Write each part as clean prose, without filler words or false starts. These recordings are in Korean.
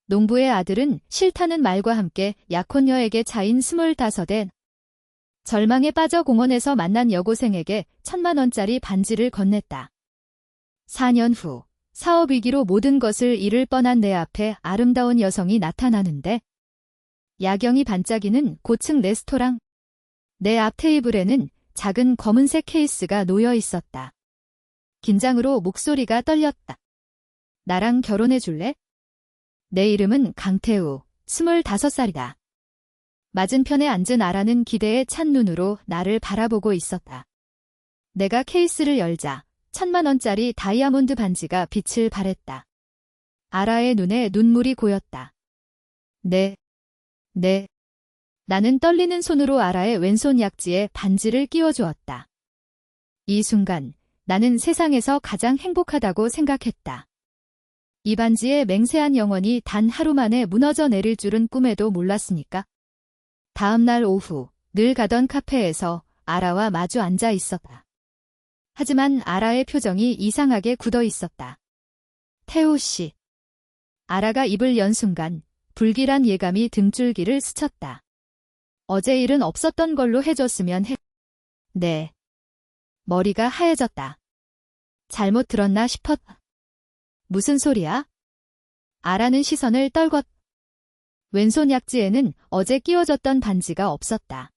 농부의 아들은 싫다는 말과 함께 약혼녀에게 차인 25에 절망에 빠져 공원에서 만난 여고생에게 1,000만 원짜리 반지를 건넸다. 4년 후 사업 위기로 모든 것을 잃을 뻔한 내 앞에 아름다운 여성이 나타나는데 야경이 반짝이는 고층 레스토랑. 내 앞 테이블에는 작은 검은색 케이스가 놓여 있었다. 긴장으로 목소리가 떨렸다. 나랑 결혼해 줄래? 내 이름은 강태우, 25살이다. 맞은편에 앉은 아라는 기대에 찬 눈으로 나를 바라보고 있었다. 내가 케이스를 열자 1,000만 원짜리 다이아몬드 반지가 빛을 발했다. 아라의 눈에 눈물이 고였다. 네. 나는 떨리는 손으로 아라의 왼손 약지에 반지를 끼워주었다. 이 순간 나는 세상에서 가장 행복하다고 생각했다. 이 반지의 맹세한 영혼이 단 하루 만에 무너져 내릴 줄은 꿈에도 몰랐으니까. 다음 날 오후 늘 가던 카페에서 아라와 마주 앉아 있었다. 하지만 아라의 표정이 이상하게 굳어 있었다. 태우 씨. 아라가 입을 연 순간 불길한 예감이 등줄기를 스쳤다. 어제 일은 없었던 걸로 해줬으면 해. 네. 머리가 하얘졌다. 잘못 들었나 싶었다. 무슨 소리야? 아라는 시선을 떨궜다. 왼손 약지에는 어제 끼워졌던 반지가 없었다.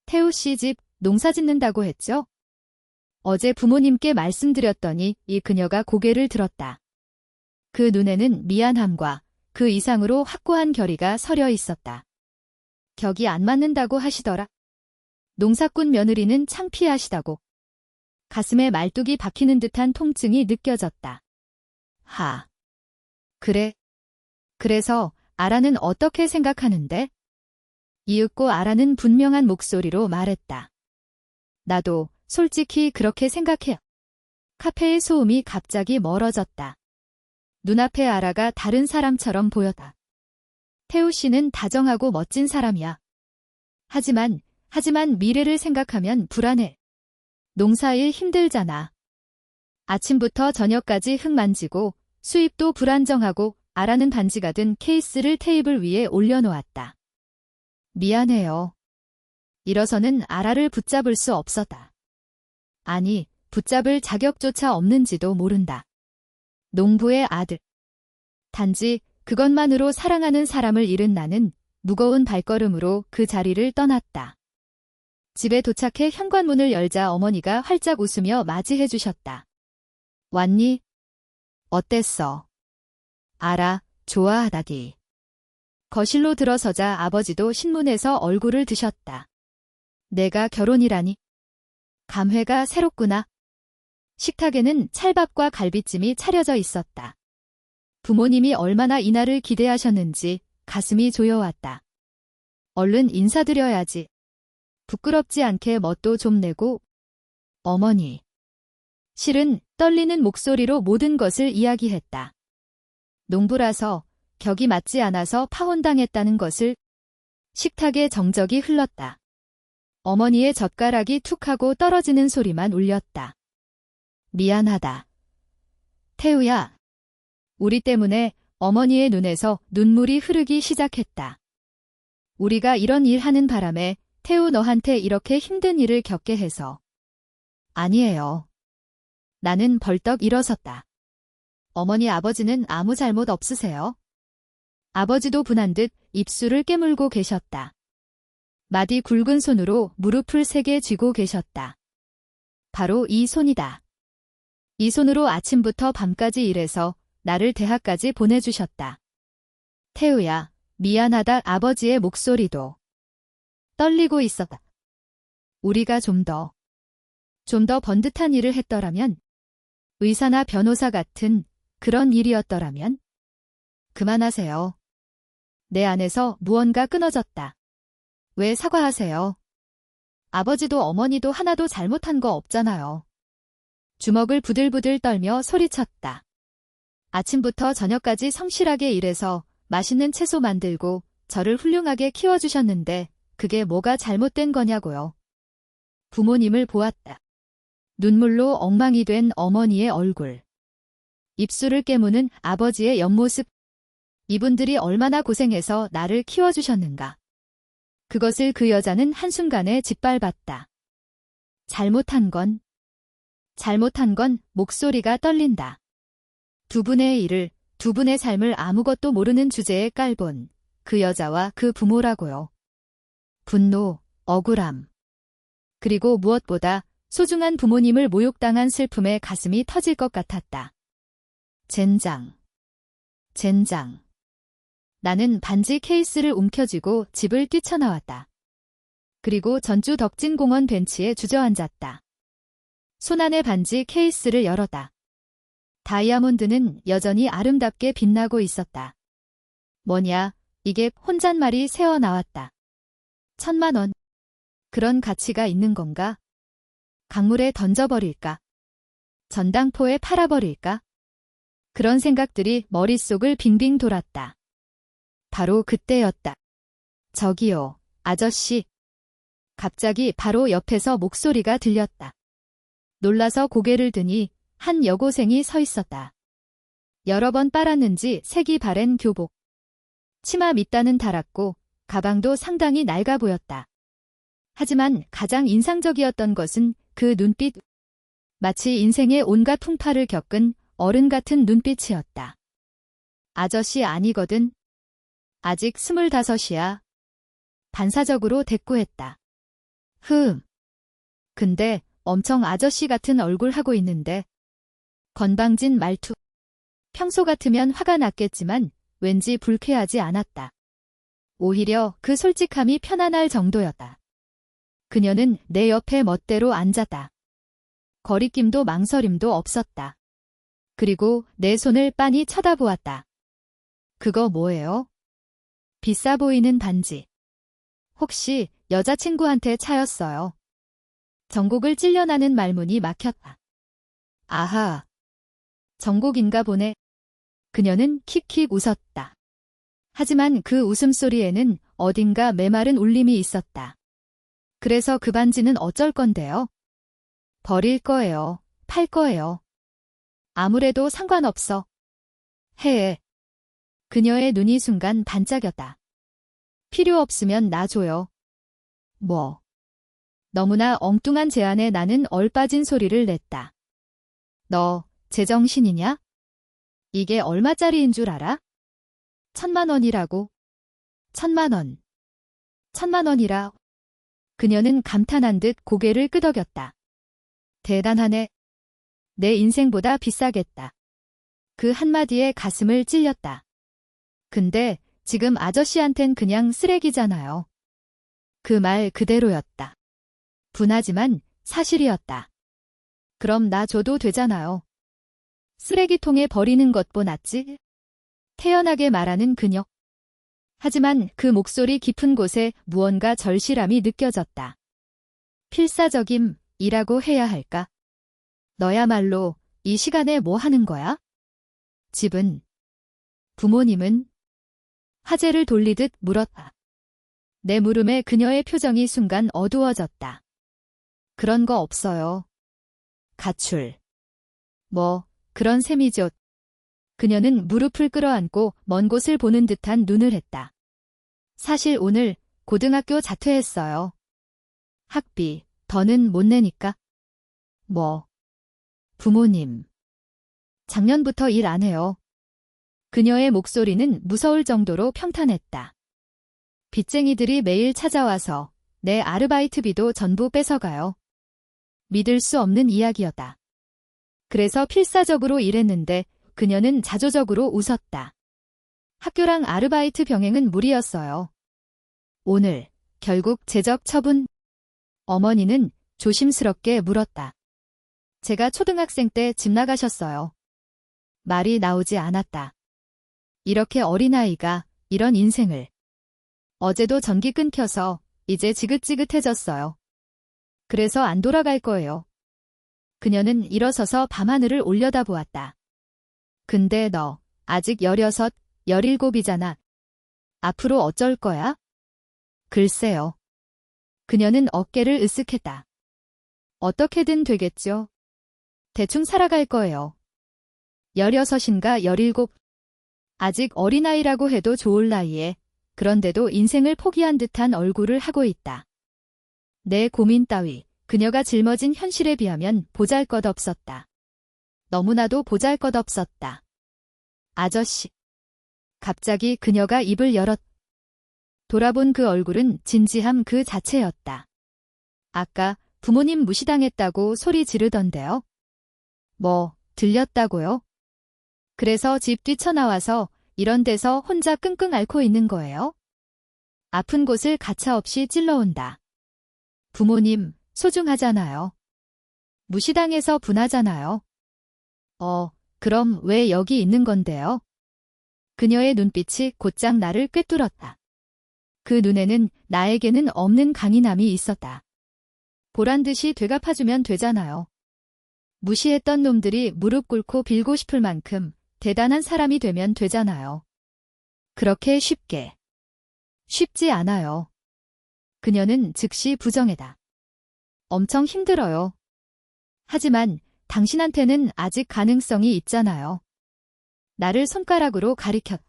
태우 씨 집 농사 짓는다고 했죠? 어제 부모님께 말씀드렸더니 이 그녀가 고개를 들었다. 그 눈에는 미안함과 그 이상으로 확고한 결의가 서려 있었다. 격이 안 맞는다고 하시더라. 농사꾼 며느리는 창피하시다고. 가슴에 말뚝이 박히는 듯한 통증이 느껴졌다. 그래. 그래서 아라는 어떻게 생각하는데? 이윽고 아라는 분명한 목소리로 말했다. 나도 솔직히 그렇게 생각해. 카페의 소음이 갑자기 멀어졌다. 눈앞에 아라가 다른 사람처럼 보였다. 태우 씨는 다정하고 멋진 사람이야. 하지만 미래를 생각하면 불안해. 농사일 힘들잖아. 아침부터 저녁까지 흙 만지고 수입도 불안정하고 아라는 반지가 든 케이스를 테이블 위에 올려놓았다. 미안해요. 일어서는 아라를 붙잡을 수 없었다. 아니, 붙잡을 자격조차 없는지도 모른다. 농부의 아들. 단지 그것만으로 사랑하는 사람을 잃은 나는 무거운 발걸음으로 그 자리를 떠났다. 집에 도착해 현관문을 열자 어머니가 활짝 웃으며 맞이해 주셨다. 왔니? 어땠어? 아라, 좋아하다디. 거실로 들어서자 아버지도 신문에서 얼굴을 드셨다. 내가 결혼이라니. 감회가 새롭구나. 식탁에는 찰밥과 갈비찜이 차려져 있었다. 부모님이 얼마나 이날을 기대하셨는지 가슴이 조여왔다. 얼른 인사드려야지. 부끄럽지 않게 멋도 좀 내고. 어머니. 실은 떨리는 목소리로 모든 것을 이야기했다. 농부라서 격이 맞지 않아서 파혼당했다는 것을. 식탁에 정적이 흘렀다. 어머니의 젓가락이 툭 하고 떨어지는 소리만 울렸다. 미안하다. 태우야. 우리 때문에 어머니의 눈에서 눈물이 흐르기 시작했다. 우리가 이런 일 하는 바람에 태우 너한테 이렇게 힘든 일을 겪게 해서. 아니에요. 나는 벌떡 일어섰다. 어머니 아버지는 아무 잘못 없으세요? 아버지도 분한 듯 입술을 깨물고 계셨다. 마디 굵은 손으로 무릎을 세게 쥐고 계셨다. 바로 이 손이다. 이 손으로 아침부터 밤까지 일해서 나를 대학까지 보내주셨다. 태우야, 미안하다. 아버지의 목소리도 떨리고 있었다. 우리가 좀 더 번듯한 일을 했더라면, 의사나 변호사 같은 그런 일이었더라면. 그만하세요. 내 안에서 무언가 끊어졌다. 왜 사과하세요? 아버지도 어머니도 하나도 잘못한 거 없잖아요. 주먹을 부들부들 떨며 소리쳤다. 아침부터 저녁까지 성실하게 일해서 맛있는 채소 만들고 저를 훌륭하게 키워주셨는데 그게 뭐가 잘못된 거냐고요. 부모님을 보았다. 눈물로 엉망이 된 어머니의 얼굴. 입술을 깨무는 아버지의 옆모습. 이분들이 얼마나 고생해서 나를 키워주셨는가. 그것을 그 여자는 한순간에 짓밟았다. 잘못한 건 목소리가 떨린다. 두 분의 일을, 두 분의 삶을 아무것도 모르는 주제에 깔본 그 여자와 그 부모라고요. 분노, 억울함. 그리고 무엇보다 소중한 부모님을 모욕당한 슬픔에 가슴이 터질 것 같았다. 젠장. 나는 반지 케이스를 움켜쥐고 집을 뛰쳐나왔다. 그리고 전주 덕진공원 벤치에 주저앉았다. 손안의 반지 케이스를 열었다. 다이아몬드는 여전히 아름답게 빛나고 있었다. 뭐냐, 이게 혼잣말이 새어나왔다. 1,000만 원. 그런 가치가 있는 건가? 강물에 던져버릴까? 전당포에 팔아버릴까? 그런 생각들이 머릿속을 빙빙 돌았다. 바로 그때였다. 저기요, 아저씨. 갑자기 바로 옆에서 목소리가 들렸다. 놀라서 고개를 드니 한 여고생이 서 있었다. 여러 번 빨았는지 색이 바랜 교복. 치마 밑단은 달았고 가방도 상당히 낡아 보였다. 하지만 가장 인상적이었던 것은 그 눈빛. 마치 인생의 온갖 풍파를 겪은 어른 같은 눈빛이었다. 아저씨 아니거든. 아직 25이야. 반사적으로 대꾸했다. 근데 엄청 아저씨 같은 얼굴 하고 있는데. 건방진 말투. 평소 같으면 화가 났겠지만 왠지 불쾌하지 않았다. 오히려 그 솔직함이 편안할 정도였다. 그녀는 내 옆에 멋대로 앉았다. 거리낌도 망설임도 없었다. 그리고 내 손을 빤히 쳐다보았다. 그거 뭐예요? 비싸 보이는 반지. 혹시 여자친구한테 차였어요? 정곡을 찔려나는 말문이 막혔다. 아하. 정곡인가 보네. 그녀는 킥킥 웃었다. 하지만 그 웃음소리에는 어딘가 메마른 울림이 있었다. 그래서 그 반지는 어쩔 건데요? 버릴 거예요. 팔 거예요. 아무래도 상관없어. 해. 그녀의 눈이 순간 반짝였다. 필요 없으면 놔줘요. 뭐. 너무나 엉뚱한 제안에 나는 얼빠진 소리를 냈다. 너 제정신이냐? 이게 얼마짜리인 줄 알아? 1,000만 원이라고. 1,000만 원. 1,000만 원이라. 그녀는 감탄한 듯 고개를 끄덕였다. 대단하네. 내 인생보다 비싸겠다. 그 한마디에 가슴을 찔렸다. 근데 지금 아저씨한텐 그냥 쓰레기잖아요. 그 말 그대로였다. 분하지만 사실이었다. 그럼 나 줘도 되잖아요. 쓰레기통에 버리는 것보 낫지? 태연하게 말하는 그녀. 하지만 그 목소리 깊은 곳에 무언가 절실함이 느껴졌다. 필사적임이라고 해야 할까? 너야말로 이 시간에 뭐 하는 거야? 집은? 부모님은? 화제를 돌리듯 물었다. 내 물음에 그녀의 표정이 순간 어두워졌다. 그런 거 없어요. 가출. 뭐, 그런 셈이죠. 그녀는 무릎을 끌어안고 먼 곳을 보는 듯한 눈을 했다. 사실 오늘 고등학교 자퇴했어요. 학비, 더는 못 내니까. 뭐. 부모님. 작년부터 일 안 해요. 그녀의 목소리는 무서울 정도로 평탄했다. 빚쟁이들이 매일 찾아와서 내 아르바이트비도 전부 뺏어가요. 믿을 수 없는 이야기였다. 그래서 필사적으로 일했는데 그녀는 자조적으로 웃었다. 학교랑 아르바이트 병행은 무리였어요. 오늘 결국 제적 처분. 어머니는 조심스럽게 물었다. 제가 초등학생 때 집 나가셨어요. 말이 나오지 않았다. 이렇게 어린아이가 이런 인생을. 어제도 전기 끊겨서 이제 지긋지긋해졌어요. 그래서 안 돌아갈 거예요. 그녀는 일어서서 밤하늘을 올려다보았다. 근데 너 아직 16, 17이잖아. 앞으로 어쩔 거야? 글쎄요. 그녀는 어깨를 으쓱했다. 어떻게든 되겠죠. 대충 살아갈 거예요. 16인가 17. 아직 어린아이라고 해도 좋을 나이에 그런데도 인생을 포기한 듯한 얼굴을 하고 있다. 내 고민 따위 그녀가 짊어진 현실에 비하면 보잘것없었다. 너무나도 보잘것없었다. 아저씨. 갑자기 그녀가 입을 열었. 돌아본 그 얼굴은 진지함 그 자체였다. 아까 부모님 무시당했다고 소리 지르던데요. 뭐, 들렸다고요? 그래서 집 뛰쳐나와서 이런 데서 혼자 끙끙 앓고 있는 거예요? 아픈 곳을 가차없이 찔러온다. 부모님, 소중하잖아요. 무시당해서 분하잖아요. 그럼 왜 여기 있는 건데요? 그녀의 눈빛이 곧장 나를 꿰뚫었다. 그 눈에는 나에게는 없는 강인함이 있었다. 보란듯이 되갚아주면 되잖아요. 무시했던 놈들이 무릎 꿇고 빌고 싶을 만큼 대단한 사람이 되면 되잖아요. 그렇게 쉽게. 쉽지 않아요. 그녀는 즉시 부정했다. 엄청 힘들어요. 하지만 당신한테는 아직 가능성이 있잖아요. 나를 손가락으로 가리켰다.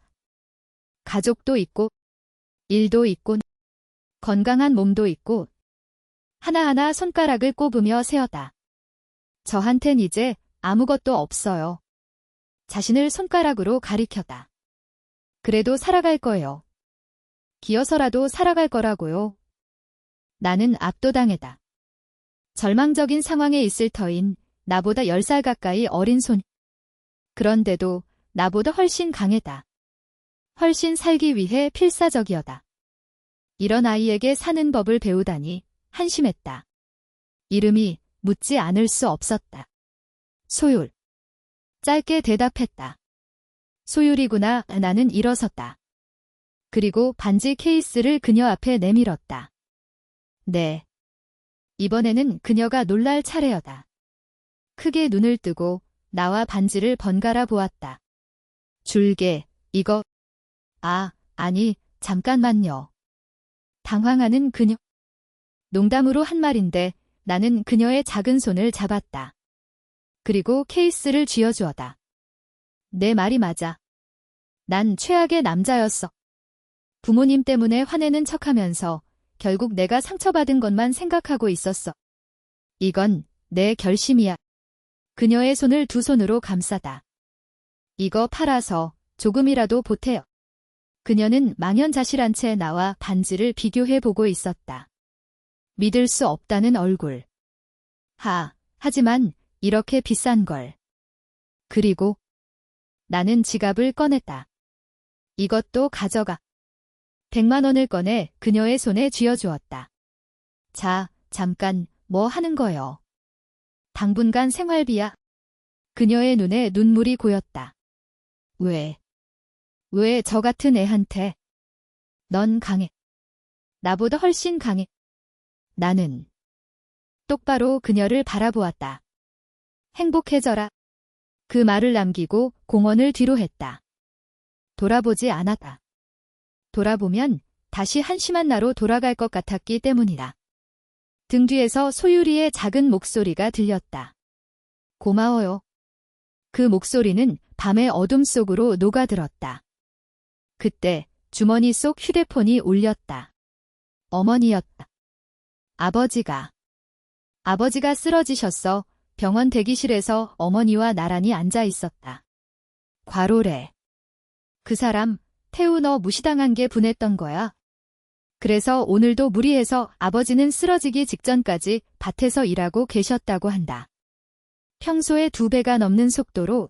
가족도 있고, 일도 있고, 건강한 몸도 있고, 하나하나 손가락을 꼽으며 세었다. 저한텐 이제 아무것도 없어요. 자신을 손가락으로 가리켰다. 그래도 살아갈 거예요. 기어서라도 살아갈 거라고요. 나는 압도당했다. 절망적인 상황에 있을 터인 나보다 10살 가까이 어린 손. 그런데도 나보다 훨씬 강했다. 훨씬 살기 위해 필사적이었다. 이런 아이에게 사는 법을 배우다니 한심했다. 이름이 묻지 않을 수 없었다. 소율. 짧게 대답했다. 소율이구나. 나는 일어섰다. 그리고 반지 케이스를 그녀 앞에 내밀었다. 네. 이번에는 그녀가 놀랄 차례였다. 크게 눈을 뜨고 나와 반지를 번갈아 보았다. 줄게, 이거. 아니, 잠깐만요. 당황하는 그녀. 농담으로 한 말인데 나는 그녀의 작은 손을 잡았다. 그리고 케이스를 쥐어주었다. 내 말이 맞아. 난 최악의 남자였어. 부모님 때문에 화내는 척하면서 결국 내가 상처받은 것만 생각하고 있었어. 이건 내 결심이야. 그녀의 손을 두 손으로 감싸다. 이거 팔아서 조금이라도 보태요. 그녀는 망연자실한 채 나와 반지를 비교해 보고 있었다. 믿을 수 없다는 얼굴. 하지만 이렇게 비싼 걸. 그리고 나는 지갑을 꺼냈다. 이것도 가져가. 100만 원을 꺼내 그녀의 손에 쥐어주었다. 자, 잠깐, 뭐 하는 거요? 당분간 생활비야. 그녀의 눈에 눈물이 고였다. 왜 저 같은 애한테? 넌 강해. 나보다 훨씬 강해. 나는 똑바로 그녀를 바라보았다. 행복해져라. 그 말을 남기고 공원을 뒤로 했다. 돌아보지 않았다. 돌아보면 다시 한심한 나로 돌아갈 것 같았기 때문이다. 등 뒤에서 소유리의 작은 목소리가 들렸다. 고마워요. 그 목소리는 밤의 어둠 속으로 녹아들었다. 그때 주머니 속 휴대폰이 울렸다. 어머니였다. 아버지가 쓰러지셨어. 병원 대기실에서 어머니와 나란히 앉아 있었다. 과로래. 그 사람 태우 너 무시당한 게 분했던 거야. 그래서 오늘도 무리해서 아버지는 쓰러지기 직전까지 밭에서 일하고 계셨다고 한다. 평소의 2배가 넘는 속도로.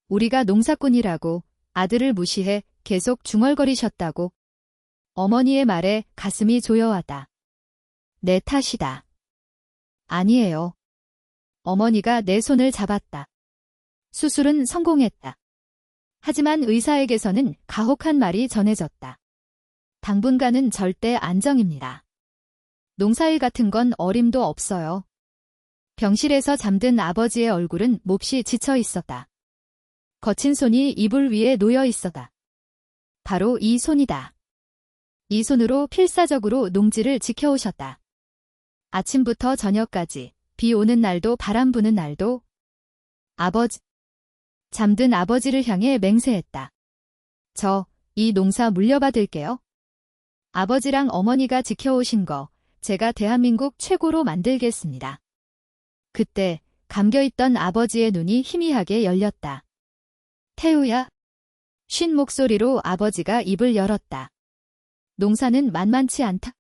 우리가 농사꾼이라고 아들을 무시해 계속 중얼거리셨다고. 어머니의 말에 가슴이 조여하다. 내 탓이다. 아니에요. 어머니가 내 손을 잡았다. 수술은 성공했다. 하지만 의사에게서는 가혹한 말이 전해졌다. 당분간은 절대 안정입니다. 농사일 같은 건 어림도 없어요. 병실에서 잠든 아버지의 얼굴은 몹시 지쳐 있었다. 거친 손이 이불 위에 놓여 있었다. 바로 이 손이다. 이 손으로 필사적으로 농지를 지켜오셨다. 아침부터 저녁까지 비 오는 날도 바람 부는 날도. 잠든 아버지를 향해 맹세했다. 저 이 농사 물려받을게요. 아버지랑 어머니가 지켜오신 거 제가 대한민국 최고로 만들겠습니다. 그때 감겨있던 아버지의 눈이 희미하게 열렸다. 태우야. 쉰 목소리로 아버지가 입을 열었다. 농사는 만만치 않다.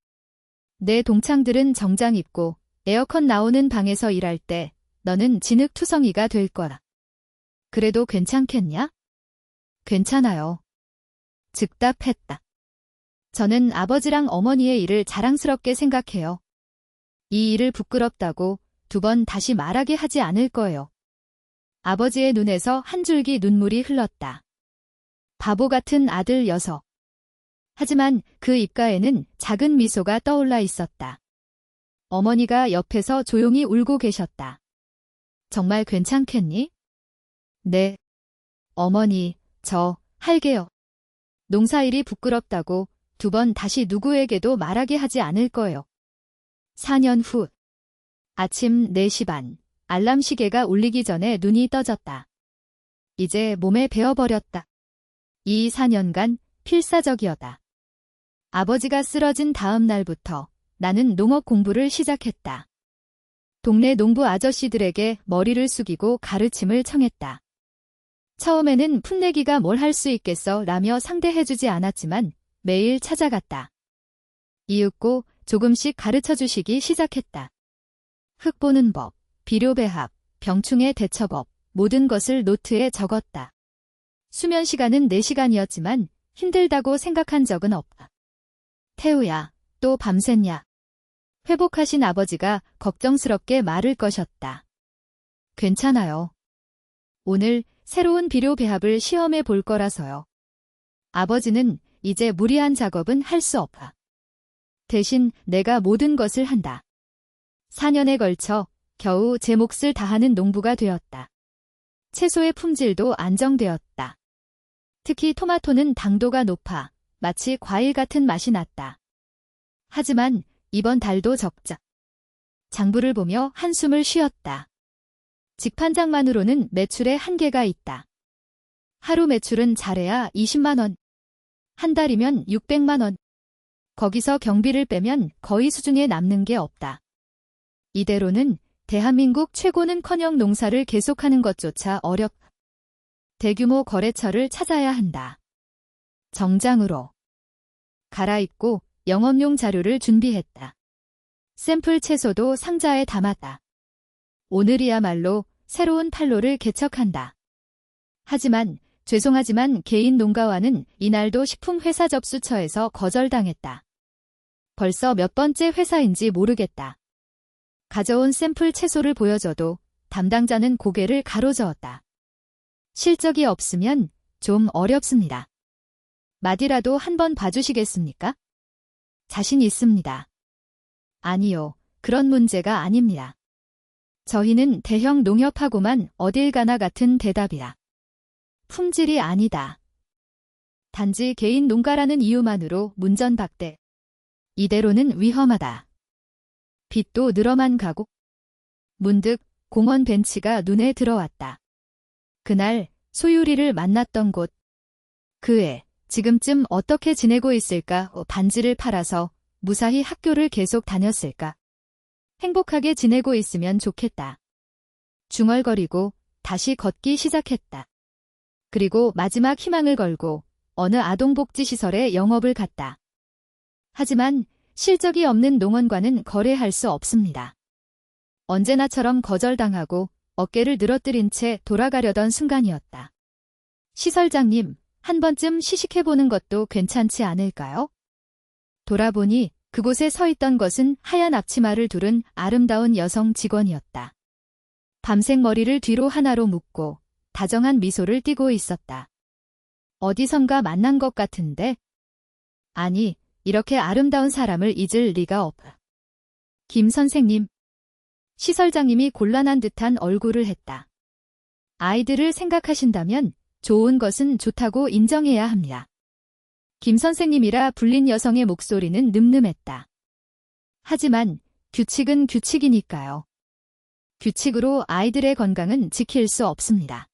내 동창들은 정장 입고 에어컨 나오는 방에서 일할 때 너는 진흙투성이가 될 거라. 그래도 괜찮겠냐? 괜찮아요. 즉답했다. 저는 아버지랑 어머니의 일을 자랑스럽게 생각해요. 이 일을 부끄럽다고 2번 다시 말하게 하지 않을 거예요. 아버지의 눈에서 한 줄기 눈물이 흘렀다. 바보 같은 아들 녀석. 하지만 그 입가에는 작은 미소가 떠올라 있었다. 어머니가 옆에서 조용히 울고 계셨다. 정말 괜찮겠니? 네. 어머니, 저 할게요. 농사일이 부끄럽다고 2번 다시 누구에게도 말하게 하지 않을 거예요. 4년 후 아침 4시 반 알람 시계가 울리기 전에 눈이 떠졌다. 이제 몸에 배어버렸다. 이 4년간 필사적이었다. 아버지가 쓰러진 다음 날부터 나는 농업 공부를 시작했다. 동네 농부 아저씨들에게 머리를 숙이고 가르침을 청했다. 처음에는 풋내기가 뭘 할 수 있겠어 라며 상대해주지 않았지만 매일 찾아갔다. 이윽고 조금씩 가르쳐주시기 시작했다. 흙 보는 법, 비료배합, 병충해 대처법, 모든 것을 노트에 적었다. 수면 시간은 4시간이었지만 힘들다고 생각한 적은 없다. 태우야, 또 밤샜냐? 회복하신 아버지가 걱정스럽게 말을 거셨다. 괜찮아요. 오늘 새로운 비료 배합을 시험해 볼 거라서요. 아버지는 이제 무리한 작업은 할 수 없다. 대신 내가 모든 것을 한다. 4년에 걸쳐 겨우 제 몫을 다하는 농부가 되었다. 채소의 품질도 안정되었다. 특히 토마토는 당도가 높아 마치 과일 같은 맛이 났다. 하지만 이번 달도 적자. 장부를 보며 한숨을 쉬었다. 직판장만으로는 매출에 한계가 있다. 하루 매출은 잘해야 20만 원. 한 달이면 600만 원. 거기서 경비를 빼면 거의 수중에 남는 게 없다. 이대로는 대한민국 최고는커녕 농사를 계속하는 것조차 어렵다. 대규모 거래처를 찾아야 한다. 정장으로 갈아입고 영업용 자료를 준비했다. 샘플 채소도 상자에 담았다. 오늘이야말로 새로운 판로를 개척한다. 하지만 죄송하지만 개인 농가와는 이날도 식품회사 접수처에서 거절당했다. 벌써 몇 번째 회사인지 모르겠다. 가져온 샘플 채소를 보여줘도 담당자는 고개를 가로저었다. 실적이 없으면 좀 어렵습니다. 맛이라도 한번 봐주시겠습니까? 자신 있습니다. 아니요, 그런 문제가 아닙니다. 저희는 대형 농협하고만 어딜 가나 같은 대답이다. 품질이 아니다. 단지 개인 농가라는 이유만으로 문전박대. 이대로는 위험하다. 빚도 늘어만 가고. 문득 공원 벤치가 눈에 들어왔다. 그날 소유리를 만났던 곳. 그 애 지금쯤 어떻게 지내고 있을까? 반지를 팔아서 무사히 학교를 계속 다녔을까? 행복하게 지내고 있으면 좋겠다. 중얼거리고 다시 걷기 시작했다. 그리고 마지막 희망을 걸고 어느 아동복지시설에 영업을 갔다. 하지만 실적이 없는 농원과는 거래할 수 없습니다. 언제나처럼 거절당하고 어깨를 늘어뜨린 채 돌아가려던 순간이었다. 시설장님, 한 번쯤 시식해보는 것도 괜찮지 않을까요? 돌아보니 그곳에 서 있던 것은 하얀 앞치마를 두른 아름다운 여성 직원이었다. 밤색 머리를 뒤로 하나로 묶고 다정한 미소를 띠고 있었다. 어디선가 만난 것 같은데? 아니, 이렇게 아름다운 사람을 잊을 리가 없다. 김 선생님. 시설장님이 곤란한 듯한 얼굴을 했다. 아이들을 생각하신다면 좋은 것은 좋다고 인정해야 합니다. 김 선생님이라 불린 여성의 목소리는 늠름했다. 하지만 규칙은 규칙이니까요. 규칙으로 아이들의 건강은 지킬 수 없습니다.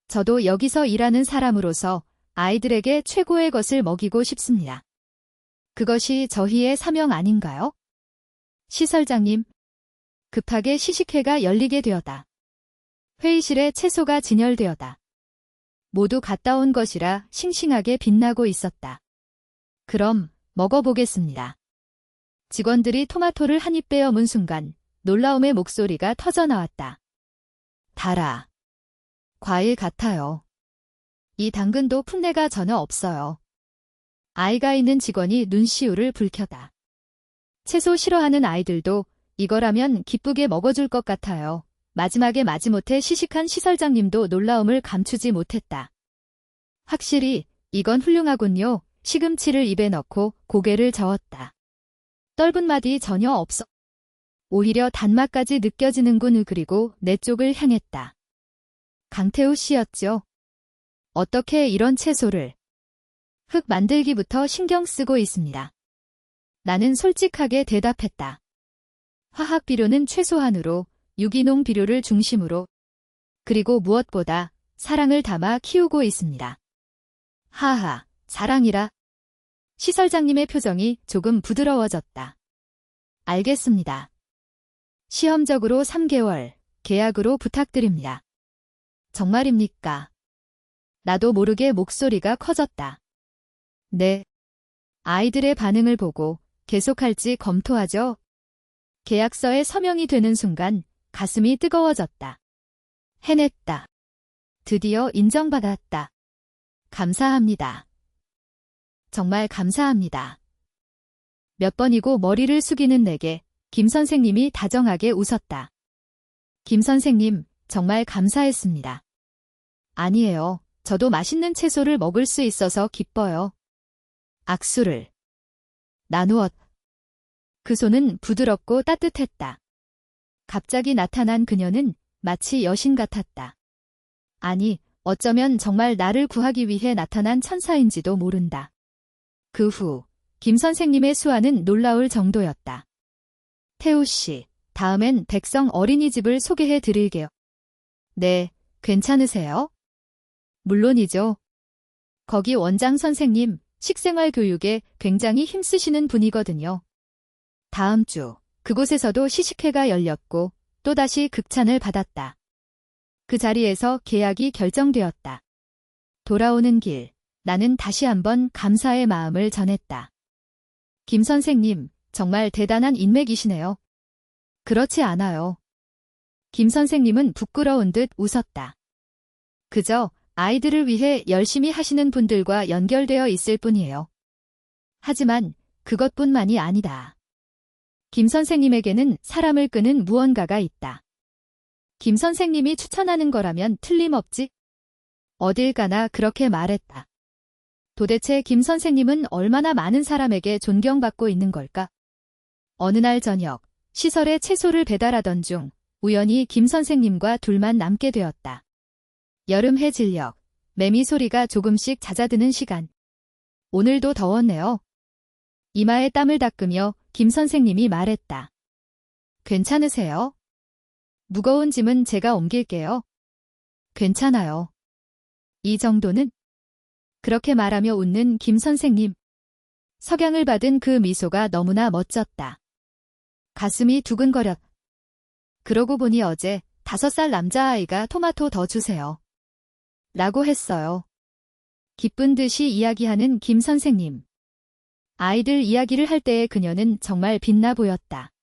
저도 여기서 일하는 사람으로서 아이들에게 최고의 것을 먹이고 싶습니다. 그것이 저희의 사명 아닌가요? 시설장님. 급하게 시식회가 열리게 되었다. 회의실에 채소가 진열되었다. 모두 갔다 온 것이라 싱싱하게 빛나고 있었다. 그럼 먹어보겠습니다. 직원들이 토마토를 한 입 빼어 문 순간 놀라움의 목소리가 터져나왔다. 달아. 과일 같아요. 이 당근도 풋내가 전혀 없어요. 아이가 있는 직원이 눈시울을 붉혔다. 채소 싫어하는 아이들도 이거라면 기쁘게 먹어줄 것 같아요. 마지막에 마지못해 시식한 시설장님도 놀라움을 감추지 못했다. 확실히 이건 훌륭하군요. 시금치를 입에 넣고 고개를 저었다. 떫은 맛이 전혀 없어. 오히려 단맛까지 느껴지는군. 그리고 내 쪽을 향했다. 강태우 씨였죠. 어떻게 이런 채소를. 흙 만들기부터 신경 쓰고 있습니다. 나는 솔직하게 대답했다. 화학 비료는 최소한으로, 유기농 비료를 중심으로, 그리고 무엇보다 사랑을 담아 키우고 있습니다. 하하, 사랑이라. 시설장님의 표정이 조금 부드러워졌다. 알겠습니다. 시험적으로 3개월, 계약으로 부탁드립니다. 정말입니까? 나도 모르게 목소리가 커졌다. 네. 아이들의 반응을 보고 계속할지 검토하죠. 계약서에 서명이 되는 순간 가슴이 뜨거워졌다. 해냈다. 드디어 인정받았다. 감사합니다. 정말 감사합니다. 몇 번이고 머리를 숙이는 내게 김 선생님이 다정하게 웃었다. 김 선생님, 정말 감사했습니다. 아니에요. 저도 맛있는 채소를 먹을 수 있어서 기뻐요. 악수를 나누었. 그 손은 부드럽고 따뜻했다. 갑자기 나타난 그녀는 마치 여신 같았다. 아니, 어쩌면 정말 나를 구하기 위해 나타난 천사인지도 모른다. 그 후, 김 선생님의 수완은 놀라울 정도였다. 태우 씨, 다음엔 백성 어린이집을 소개해 드릴게요. 네, 괜찮으세요? 물론이죠. 거기 원장 선생님, 식생활 교육에 굉장히 힘쓰시는 분이거든요. 다음 주, 그곳에서도 시식회가 열렸고 또다시 극찬을 받았다. 그 자리에서 계약이 결정되었다. 돌아오는 길, 나는 다시 한번 감사의 마음을 전했다. 김 선생님, 정말 대단한 인맥이시네요. 그렇지 않아요. 김 선생님은 부끄러운 듯 웃었다. 그저 아이들을 위해 열심히 하시는 분들과 연결되어 있을 뿐이에요. 하지만 그것뿐만이 아니다. 김 선생님에게는 사람을 끄는 무언가가 있다. 김 선생님이 추천하는 거라면 틀림없지? 어딜 가나 그렇게 말했다. 도대체 김 선생님은 얼마나 많은 사람에게 존경받고 있는 걸까? 어느 날 저녁, 시설에 채소를 배달하던 중 우연히 김 선생님과 둘만 남게 되었다. 여름 해질녘, 매미 소리가 조금씩 잦아드는 시간. 오늘도 더웠네요. 이마에 땀을 닦으며 김 선생님이 말했다. 괜찮으세요? 무거운 짐은 제가 옮길게요. 괜찮아요. 이 정도는? 그렇게 말하며 웃는 김 선생님. 석양을 받은 그 미소가 너무나 멋졌다. 가슴이 두근거렸. 그러고 보니 어제 5살 남자아이가 토마토 더 주세요. 라고 했어요. 기쁜 듯이 이야기하는 김 선생님. 아이들 이야기를 할 때의 그녀는 정말 빛나 보였다.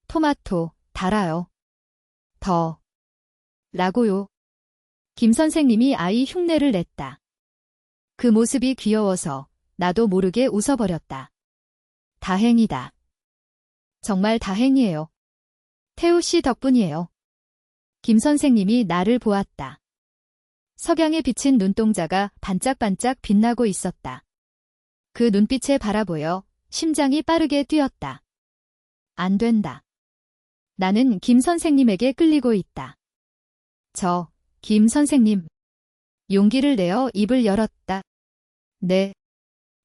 토마토, 달아요. 더. 라고요. 김 선생님이 아이 흉내를 냈다. 그 모습이 귀여워서 나도 모르게 웃어버렸다. 다행이다. 정말 다행이에요. 태우 씨 덕분이에요. 김 선생님이 나를 보았다. 석양에 비친 눈동자가 반짝반짝 빛나고 있었다. 그 눈빛에 바라보여 심장이 빠르게 뛰었다. 안 된다. 나는 김 선생님에게 끌리고 있다. 김 선생님. 용기를 내어 입을 열었다. 네.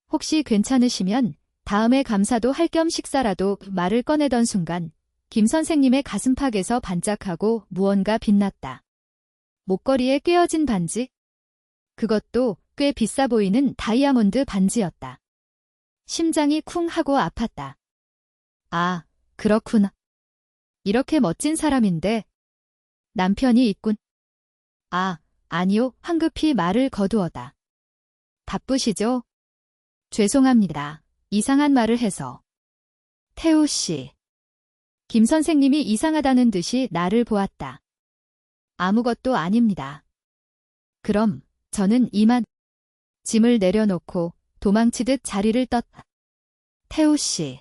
혹시 괜찮으시면 다음에 감사도 할 겸 식사라도 말을 꺼내던 순간 김 선생님의 가슴팍에서 반짝하고 무언가 빛났다. 목걸이에 꿰어진 반지? 그것도 꽤 비싸 보이는 다이아몬드 반지였다. 심장이 쿵 하고 아팠다. 아, 그렇구나. 이렇게 멋진 사람인데 남편이 있군. 아, 아니요. 황급히 말을 거두어다. 바쁘시죠? 죄송합니다. 이상한 말을 해서. 태우 씨. 김 선생님이 이상하다는 듯이 나를 보았다. 아무것도 아닙니다. 그럼 저는 이만 짐을 내려놓고 도망치듯 자리를 떴다. 태우 씨.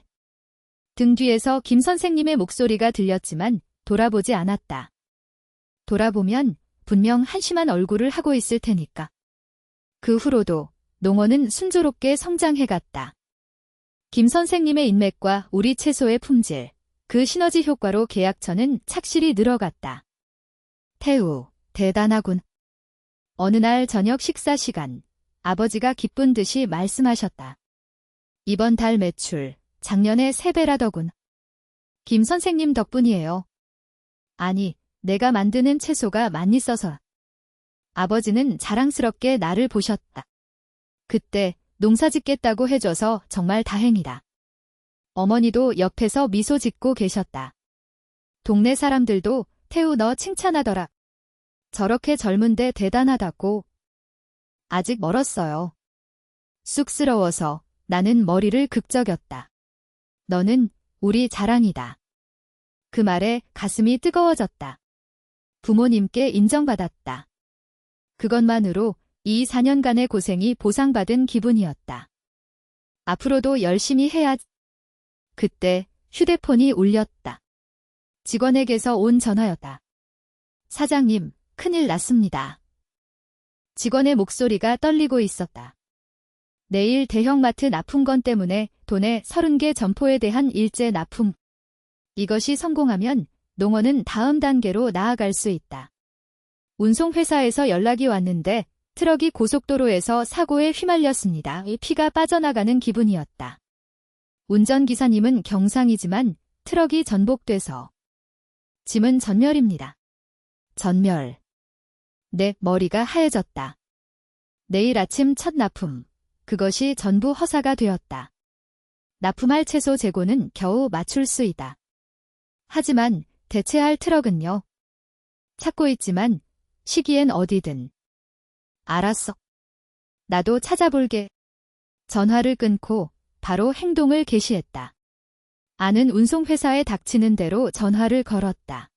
등 뒤에서 김 선생님의 목소리가 들렸지만 돌아보지 않았다. 돌아보면 분명 한심한 얼굴을 하고 있을 테니까. 그 후로도 농어는 순조롭게 성장해갔다. 김 선생님의 인맥과 우리 채소의 품질, 그 시너지 효과로 계약처는 착실히 늘어갔다. 태우, 대단하군. 어느 날 저녁 식사 시간, 아버지가 기쁜 듯이 말씀하셨다. 이번 달 매출, 작년에 3배라더군. 김 선생님 덕분이에요. 아니, 내가 만드는 채소가 많이 써서. 아버지는 자랑스럽게 나를 보셨다. 그때 농사 짓겠다고 해줘서 정말 다행이다. 어머니도 옆에서 미소 짓고 계셨다. 동네 사람들도 태우 너 칭찬하더라. 저렇게 젊은데 대단하다고. 아직 멀었어요. 쑥스러워서 나는 머리를 극적였다. 너는 우리 자랑이다. 그 말에 가슴이 뜨거워졌다. 부모님께 인정받았다. 그것만으로 이 4년간의 고생이 보상받은 기분이었다. 앞으로도 열심히 해야지. 그때 휴대폰이 울렸다. 직원에게서 온 전화였다. 사장님, 큰일 났습니다. 직원의 목소리가 떨리고 있었다. 내일 대형마트 납품건 때문에 도내 30개 점포에 대한 일제 납품. 이것이 성공하면 농어는 다음 단계로 나아갈 수 있다. 운송회사에서 연락이 왔는데 트럭이 고속도로에서 사고에 휘말렸습니다. 피가 빠져나가는 기분이었다. 운전기사님은 경상이지만 트럭이 전복돼서 짐은 전멸입니다. 전멸. 내 머리가 하얘졌다. 내일 아침 첫 납품. 그것이 전부 허사가 되었다. 납품할 채소 재고는 겨우 맞출 수이다. 하지만 대체할 트럭은요. 찾고 있지만 시기엔 어디든. 알았어. 나도 찾아볼게. 전화를 끊고 바로 행동을 개시했다. 아는 운송회사에 닥치는 대로 전화를 걸었다.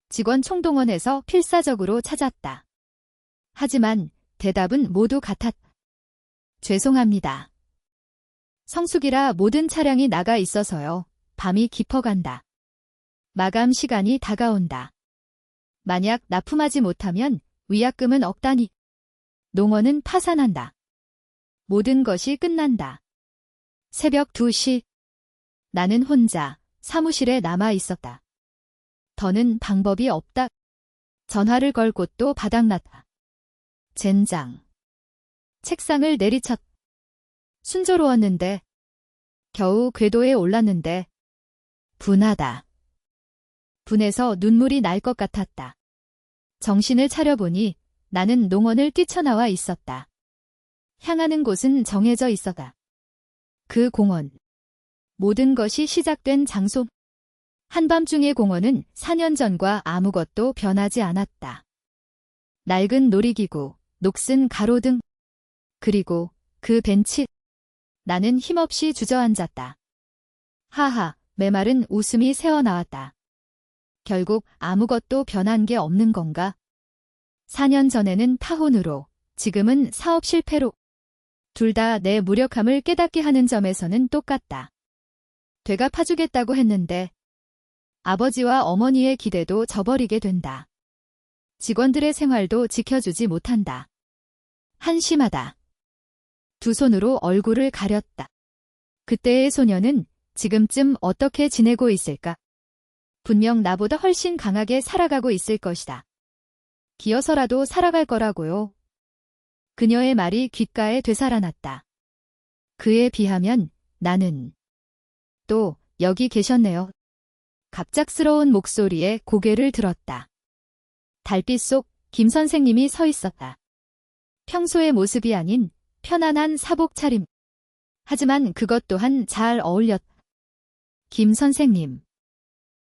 직원 총동원해서 필사적으로 찾았다. 하지만 대답은 모두 같았다. 죄송합니다. 성수기라 모든 차량이 나가 있어서요. 밤이 깊어간다. 마감 시간이 다가온다. 만약 납품하지 못하면 위약금은 억 단위. 농어는 파산한다. 모든 것이 끝난다. 새벽 2시. 나는 혼자 사무실에 남아 있었다. 더는 방법이 없다. 전화를 걸 곳도 바닥났다. 젠장. 책상을 내리쳤다. 순조로웠는데 겨우 궤도에 올랐는데 분하다. 분해서 눈물이 날 것 같았다. 정신을 차려보니 나는 농원을 뛰쳐나와 있었다. 향하는 곳은 정해져 있었다. 그 공원. 모든 것이 시작된 장소. 한밤중의 공원은 4년 전과 아무것도 변하지 않았다. 낡은 놀이기구, 녹슨 가로등, 그리고 그 벤치. 나는 힘없이 주저앉았다. 하하, 메마른 웃음이 새어나왔다. 결국 아무것도 변한 게 없는 건가? 4년 전에는 파혼으로, 지금은 사업 실패로. 둘 다 내 무력함을 깨닫게 하는 점에서는 똑같다. 되갚아주겠다고 했는데 아버지와 어머니의 기대도 저버리게 된다. 직원들의 생활도 지켜주지 못한다. 한심하다. 두 손으로 얼굴을 가렸다. 그때의 소녀는 지금쯤 어떻게 지내고 있을까? 분명 나보다 훨씬 강하게 살아가고 있을 것이다. 기어서라도 살아갈 거라고요. 그녀의 말이 귓가에 되살아났다. 그에 비하면 나는 또 여기 계셨네요. 갑작스러운 목소리에 고개를 들었다. 달빛 속 김 선생님이 서 있었다. 평소의 모습이 아닌 편안한 사복 차림. 하지만 그것 또한 잘 어울렸다. 김 선생님.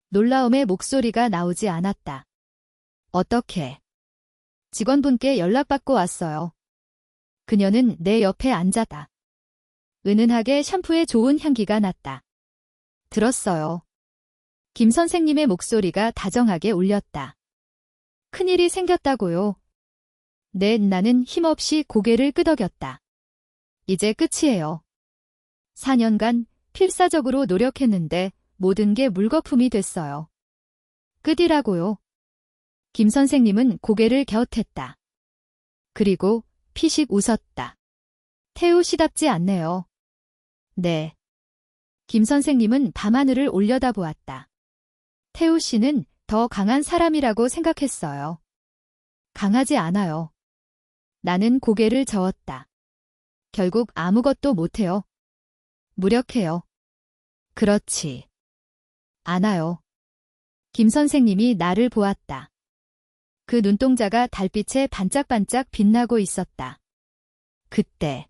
놀라움의 목소리가 나오지 않았다. 어떻게? 직원분께 연락받고 왔어요. 그녀는 내 옆에 앉았다. 은은하게 샴푸의 좋은 향기가 났다. 들었어요. 김 선생님의 목소리가 다정하게 울렸다. 큰일이 생겼다고요. 네, 나는 힘없이 고개를 끄덕였다. 이제 끝이에요. 4년간 필사적으로 노력했는데 모든 게 물거품이 됐어요. 끝이라고요. 김 선생님은 고개를 갸웃했다. 그리고 피식 웃었다. 태우 씨답지 않네요. 네. 김 선생님은 밤하늘을 올려다보았다. 태우 씨는 더 강한 사람이라고 생각했어요. 강하지 않아요. 나는 고개를 저었다. 결국 아무것도 못해요. 무력해요. 그렇지. 않아요. 김 선생님이 나를 보았다. 그 눈동자가 달빛에 반짝반짝 빛나고 있었다. 그때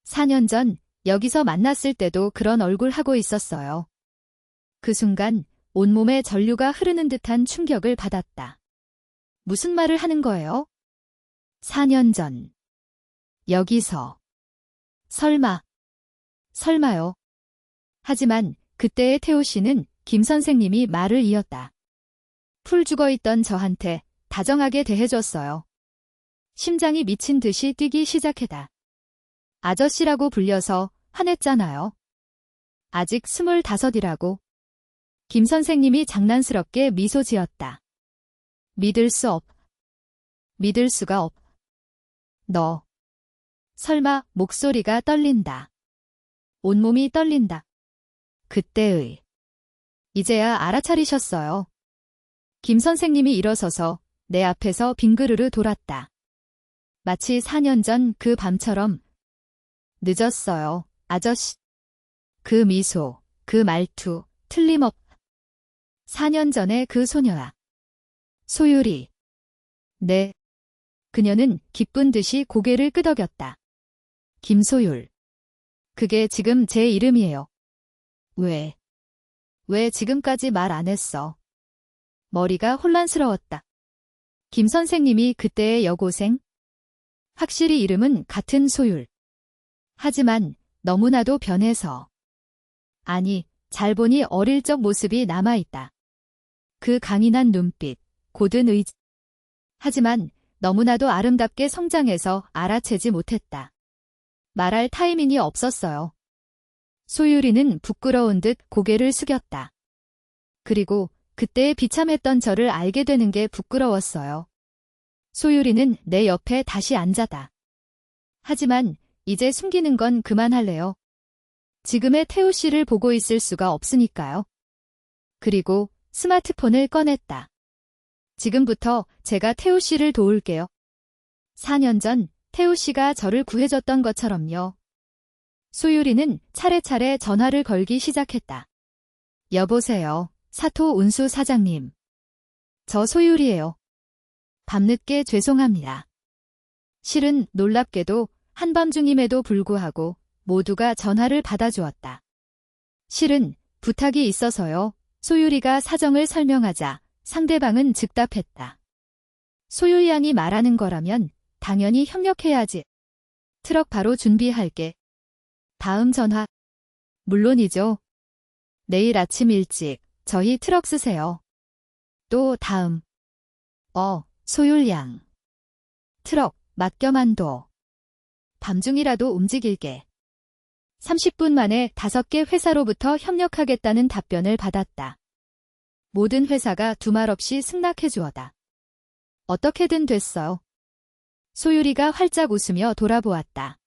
4년 전 여기서 만났을 때도 그런 얼굴 하고 있었어요. 그 순간 온몸에 전류가 흐르는 듯한 충격을 받았다. 무슨 말을 하는 거예요? 4년 전. 여기서. 설마요. 하지만 그때의 태호 씨는 김 선생님이 말을 이었다. 풀 죽어있던 저한테 다정하게 대해줬어요. 심장이 미친 듯이 뛰기 시작했다. 아저씨라고 불려서 화냈잖아요. 아직 25이라고. 김 선생님이 장난스럽게 미소 지었다. 믿을 수가 없. 너. 설마. 목소리가 떨린다. 온몸이 떨린다. 그때의. 이제야 알아차리셨어요. 김 선생님이 일어서서 내 앞에서 빙그르르 돌았다. 마치 4년 전 그 밤처럼. 늦었어요, 아저씨. 그 미소, 그 말투, 틀림없. 4년 전의 그 소녀야. 소율이. 네. 그녀는 기쁜 듯이 고개를 끄덕였다. 김소율. 그게 지금 제 이름이에요. 왜 지금까지 말 안 했어? 머리가 혼란스러웠다. 김 선생님이 그때의 여고생? 확실히 이름은 같은 소율. 하지만 너무나도 변해서. 아니, 잘 보니 어릴 적 모습이 남아있다. 그 강인한 눈빛, 고든 의지. 하지만 너무나도 아름답게 성장해서 알아채지 못했다. 말할 타이밍이 없었어요. 소율이는 부끄러운 듯 고개를 숙였다. 그리고 그때의 비참했던 저를 알게 되는 게 부끄러웠어요. 소율이는 내 옆에 다시 앉았다. 하지만 이제 숨기는 건 그만할래요. 지금의 태우 씨를 보고 있을 수가 없으니까요. 그리고 스마트폰을 꺼냈다. 지금부터 제가 태우 씨를 도울게요. 4년 전 태우 씨가 저를 구해줬던 것처럼요. 소율이는 차례차례 전화를 걸기 시작했다. 여보세요, 사토 운수 사장님. 저 소율이에요. 밤늦게 죄송합니다. 실은 놀랍게도 한밤중임에도 불구하고 모두가 전화를 받아주었다. 실은 부탁이 있어서요. 소율이가 사정을 설명하자 상대방은 즉답했다. 소율 양이 말하는 거라면 당연히 협력해야지. 트럭 바로 준비할게. 다음 전화. 물론이죠. 내일 아침 일찍 저희 트럭 쓰세요. 또 다음. 소율 양. 트럭 맡겨만둬. 밤중이라도 움직일게. 30분 만에 5개 회사로부터 협력하겠다는 답변을 받았다. 모든 회사가 두말 없이 승낙해 주었다. 어떻게든 됐어. 소율이가 활짝 웃으며 돌아보았다.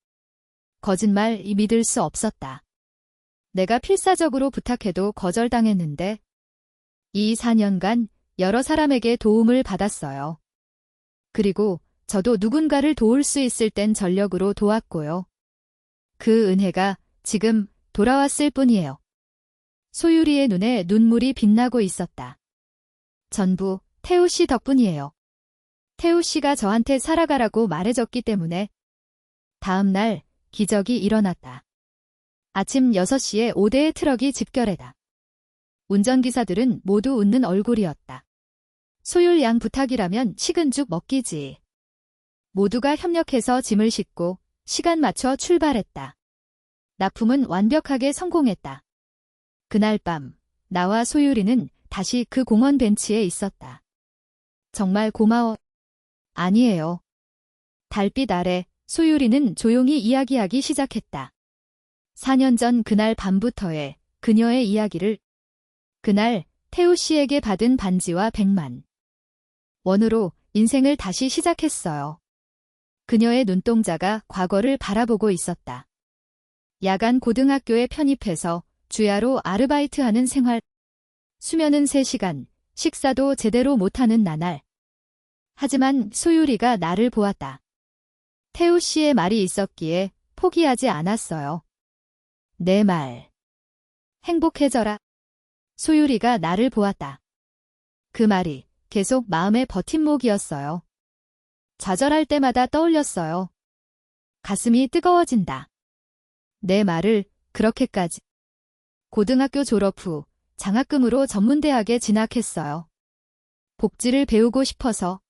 거짓말이 믿을 수 없었다. 내가 필사적으로 부탁해도 거절당했는데 이 4년간 여러 사람에게 도움을 받았어요. 그리고 저도 누군가를 도울 수 있을 땐 전력으로 도왔고요. 그 은혜가 지금 돌아왔을 뿐이에요. 소율이의 눈에 눈물이 빛나고 있었다. 전부 태우 씨 덕분이에요. 태우 씨가 저한테 살아가라고 말해줬기 때문에. 다음 날 기적이 일어났다. 아침 6시에 5대의 트럭이 집결했다. 운전기사들은 모두 웃는 얼굴이었다. 소율 양 부탁이라면 식은 죽 먹기지. 모두가 협력해서 짐을 싣고 시간 맞춰 출발했다. 납품은 완벽하게 성공했다. 그날 밤 나와 소율이는 다시 그 공원 벤치에 있었다. 정말 고마워. 아니에요. 달빛 아래 소율이는 조용히 이야기하기 시작했다. 4년 전 그날 밤부터의 그녀의 이야기를. 그날 태우 씨에게 받은 반지와 100만 원으로 인생을 다시 시작했어요. 그녀의 눈동자가 과거를 바라보고 있었다. 야간 고등학교에 편입해서 주야로 아르바이트하는 생활. 수면은 3시간, 식사도 제대로 못하는 나날. 하지만 소율이가 나를 보았다. 태우 씨의 말이 있었기에 포기하지 않았어요. 내 말. 행복해져라. 소율이가 나를 보았다. 그 말이 계속 마음의 버팀목이었어요. 좌절할 때마다 떠올렸어요. 가슴이 뜨거워진다. 내 말을 그렇게까지. 고등학교 졸업 후 장학금으로 전문대학에 진학했어요. 복지를 배우고 싶어서.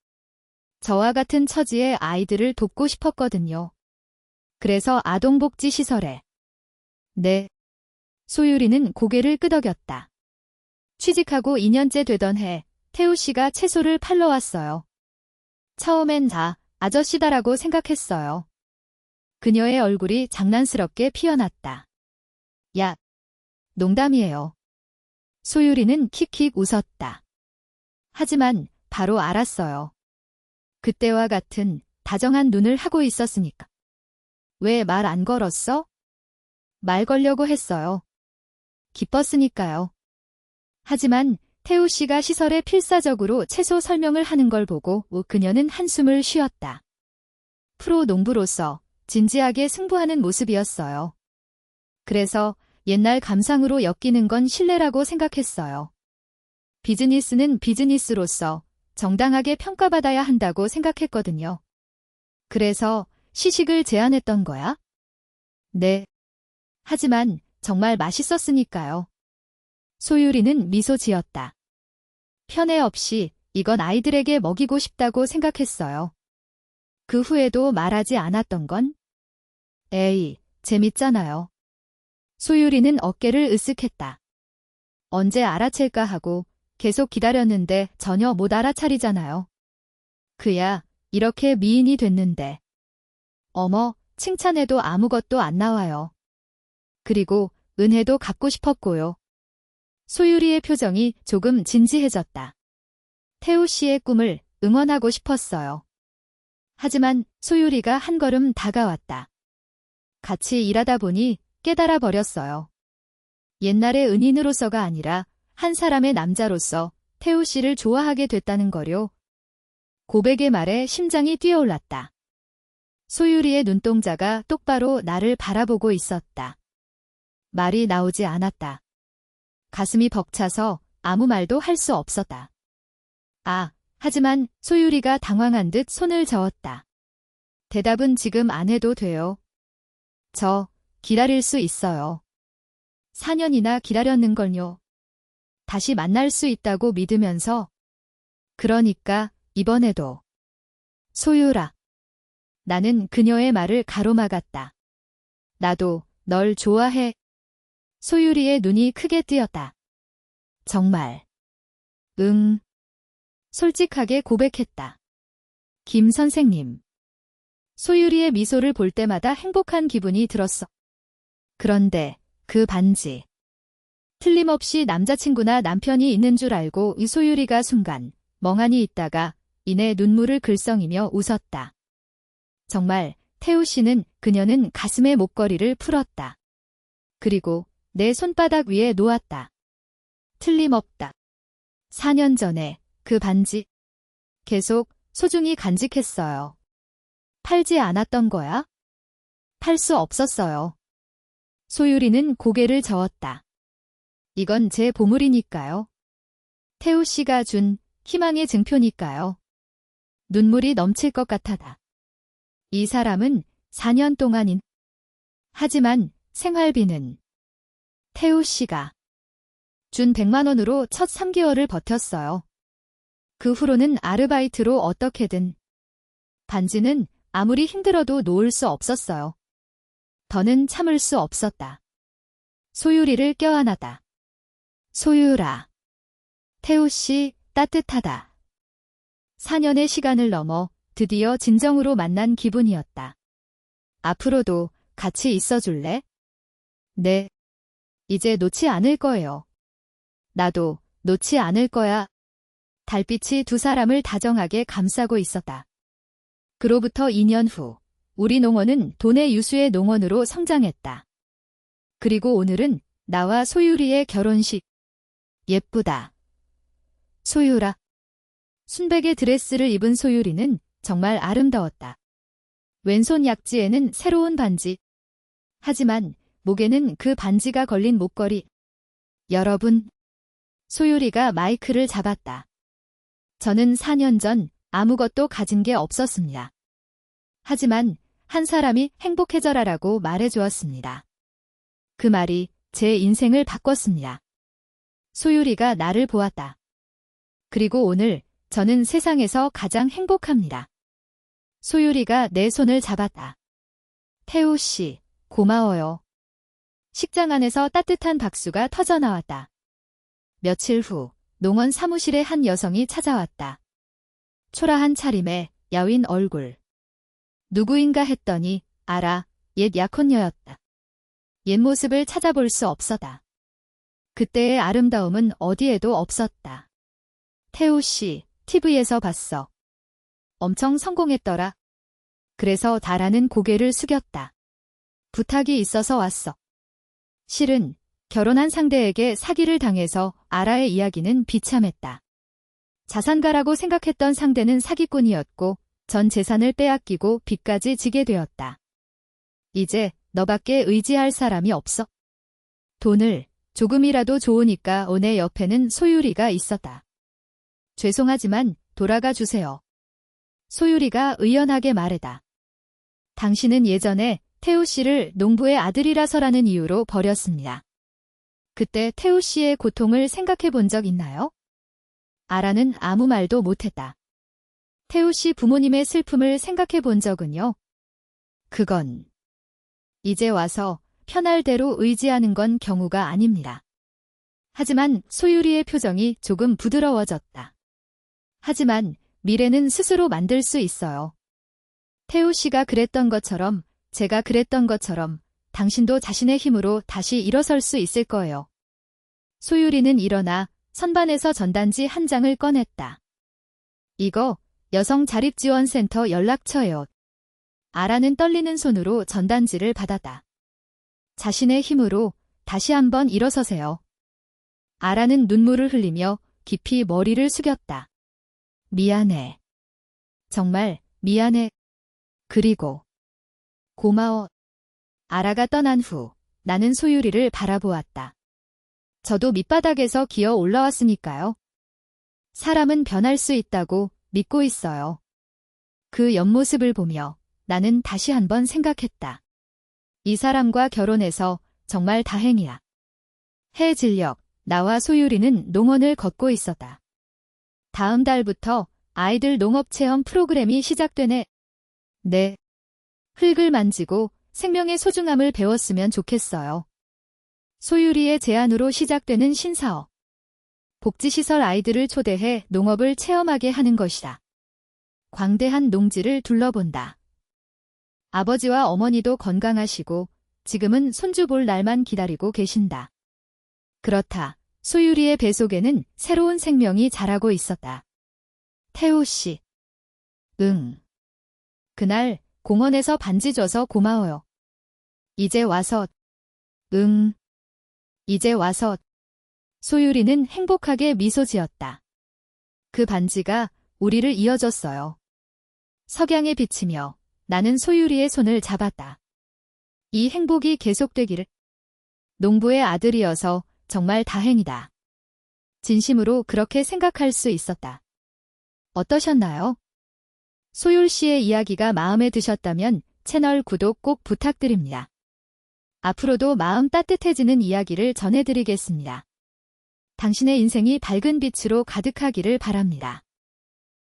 저와 같은 처지의 아이들을 돕고 싶었거든요. 그래서 아동복지시설에. 네. 소율이는 고개를 끄덕였다. 취직하고 2년째 되던 해 태우 씨가 채소를 팔러 왔어요. 처음엔 다 아저씨다라고 생각했어요. 그녀의 얼굴이 장난스럽게 피어났다. 야, 농담이에요. 소율이는 킥킥 웃었다. 하지만 바로 알았어요. 그때와 같은 다정한 눈을 하고 있었으니까. 왜 말 안 걸었어? 말 걸려고 했어요. 기뻤으니까요. 하지만 태우 씨가 시설에 필사적으로 채소 설명을 하는 걸 보고 그녀는 한숨을 쉬었다. 프로 농부로서 진지하게 승부하는 모습이었어요. 그래서 옛날 감상으로 엮이는 건 신뢰라고 생각했어요. 비즈니스는 비즈니스로서 정당하게 평가받아야 한다고 생각했거든요. 그래서 시식을 제안했던 거야? 네. 하지만 정말 맛있었으니까요. 소율이는 미소 지었다. 편애 없이 이건 아이들에게 먹이고 싶다고 생각했어요. 그 후에도 말하지 않았던 건? 에이, 재밌잖아요. 소율이는 어깨를 으쓱했다. 언제 알아챌까 하고 계속 기다렸는데 전혀 못 알아차리잖아요. 그야 이렇게 미인이 됐는데. 어머, 칭찬해도 아무것도 안 나와요. 그리고 은혜도 갚고 싶었고요. 소율이의 표정이 조금 진지해졌다. 태우 씨의 꿈을 응원하고 싶었어요. 하지만 소율이가 한 걸음 다가왔다. 같이 일하다 보니 깨달아 버렸어요. 옛날의 은인으로서가 아니라 한 사람의 남자로서 태우 씨를 좋아하게 됐다는 거요. 고백의 말에 심장이 뛰어올랐다. 소율이의 눈동자가 똑바로 나를 바라보고 있었다. 말이 나오지 않았다. 가슴이 벅차서 아무 말도 할 수 없었다. 하지만 소율이가 당황한 듯 손을 저었다. 대답은 지금 안 해도 돼요. 저 기다릴 수 있어요. 4년이나 기다렸는걸요. 다시 만날 수 있다고 믿으면서. 그러니까 이번에도. 소율아. 나는 그녀의 말을 가로막았다. 나도 널 좋아해. 소율이의 눈이 크게 뜨였다. 정말. 응. 솔직하게 고백했다. 김 선생님. 소율이의 미소를 볼 때마다 행복한 기분이 들었어. 그런데 그 반지. 틀림없이 남자친구나 남편이 있는 줄 알고 이 소율이가 순간 멍하니 있다가 이내 눈물을 글썽이며 웃었다. 정말 태우 씨는 그녀는 가슴에 목걸이를 풀었다. 그리고 내 손바닥 위에 놓았다. 틀림없다. 4년 전에 그 반지. 계속 소중히 간직했어요. 팔지 않았던 거야? 팔 수 없었어요. 소율이는 고개를 저었다. 이건 제 보물이니까요. 태우 씨가 준 희망의 증표니까요. 눈물이 넘칠 것 같았다. 이 사람은 4년 동안인. 하지만 생활비는 태우 씨가 준 100만 원으로 첫 3개월을 버텼어요. 그 후로는 아르바이트로 어떻게든. 반지는 아무리 힘들어도 놓을 수 없었어요. 더는 참을 수 없었다. 소율이를 껴안았다. 소율아. 태우 씨 따뜻하다. 4년의 시간을 넘어 드디어 진정으로 만난 기분이었다. 앞으로도 같이 있어줄래? 네. 이제 놓지 않을 거예요. 나도 놓지 않을 거야. 달빛이 두 사람을 다정하게 감싸고 있었다. 그로부터 2년 후, 우리 농원은 도내 유수의 농원으로 성장했다. 그리고 오늘은 나와 소율이의 결혼식. 예쁘다. 소율아. 순백의 드레스를 입은 소율이는 정말 아름다웠다. 왼손 약지에는 새로운 반지. 하지만 목에는 그 반지가 걸린 목걸이. 여러분. 소율이가 마이크를 잡았다. 저는 4년 전 아무것도 가진 게 없었습니다. 하지만 한 사람이 행복해져라라고 말해주었습니다. 그 말이 제 인생을 바꿨습니다. 소율이가 나를 보았다. 그리고 오늘 저는 세상에서 가장 행복합니다. 소율이가 내 손을 잡았다. 태우 씨, 고마워요. 식장 안에서 따뜻한 박수가 터져나왔다. 며칠 후 농원 사무실에 한 여성이 찾아왔다. 초라한 차림에 야윈 얼굴. 누구인가 했더니 알아, 옛 약혼녀였다. 옛 모습을 찾아볼 수 없었다. 그때의 아름다움은 어디에도 없었다. 태우 씨, TV에서 봤어. 엄청 성공했더라. 그래서 다라는 고개를 숙였다. 부탁이 있어서 왔어. 실은 결혼한 상대에게 사기를 당해서 아라의 이야기는 비참했다. 자산가라고 생각했던 상대는 사기꾼이었고 전 재산을 빼앗기고 빚까지 지게 되었다. 이제 너밖에 의지할 사람이 없어. 돈을 조금이라도 좋으니까 오네 옆에는 소율이가 있었다. 죄송하지만 돌아가 주세요. 소율이가 의연하게 말했다. 당신은 예전에 태우 씨를 농부의 아들이라서라는 이유로 버렸습니다. 그때 태우 씨의 고통을 생각해 본 적 있나요? 아라는 아무 말도 못했다. 태우 씨 부모님의 슬픔을 생각해 본 적은요? 그건 이제 와서 편할 대로 의지하는 건 경우가 아닙니다. 하지만 소율이의 표정이 조금 부드러워졌다. 하지만 미래는 스스로 만들 수 있어요. 태우 씨가 그랬던 것처럼, 제가 그랬던 것처럼 당신도 자신의 힘으로 다시 일어설 수 있을 거예요. 소율이는 일어나 선반에서 전단지 한 장을 꺼냈다. 이거 여성자립지원센터 연락처예요. 아라는 떨리는 손으로 전단지를 받았다. 자신의 힘으로 다시 한번 일어서세요. 아라는 눈물을 흘리며 깊이 머리를 숙였다. 미안해. 정말 미안해. 그리고 고마워. 아라가 떠난 후 나는 소율이를 바라보았다. 저도 밑바닥에서 기어 올라왔으니까요. 사람은 변할 수 있다고 믿고 있어요. 그 옆모습을 보며 나는 다시 한번 생각했다. 이 사람과 결혼해서 정말 다행이야. 해질녘 나와 소율이는 농원을 걷고 있었다. 다음 달부터 아이들 농업체험 프로그램이 시작되네. 네. 흙을 만지고 생명의 소중함을 배웠으면 좋겠어요. 소율이의 제안으로 시작되는 신사업. 복지시설 아이들을 초대해 농업을 체험하게 하는 것이다. 광대한 농지를 둘러본다. 아버지와 어머니도 건강하시고 지금은 손주 볼 날만 기다리고 계신다. 그렇다. 소율이의 뱃속에는 새로운 생명이 자라고 있었다. 태우 씨. 응. 그날 공원에서 반지 줘서 고마워요. 이제 와서. 응. 이제 와서. 소율이는 행복하게 미소 지었다. 그 반지가 우리를 이어줬어요. 석양에 비치며 나는 소율이의 손을 잡았다. 이 행복이 계속되기를. 농부의 아들이어서 정말 다행이다. 진심으로 그렇게 생각할 수 있었다. 어떠셨나요? 소율 씨의 이야기가 마음에 드셨다면 채널 구독 꼭 부탁드립니다. 앞으로도 마음 따뜻해지는 이야기를 전해드리겠습니다. 당신의 인생이 밝은 빛으로 가득하기를 바랍니다.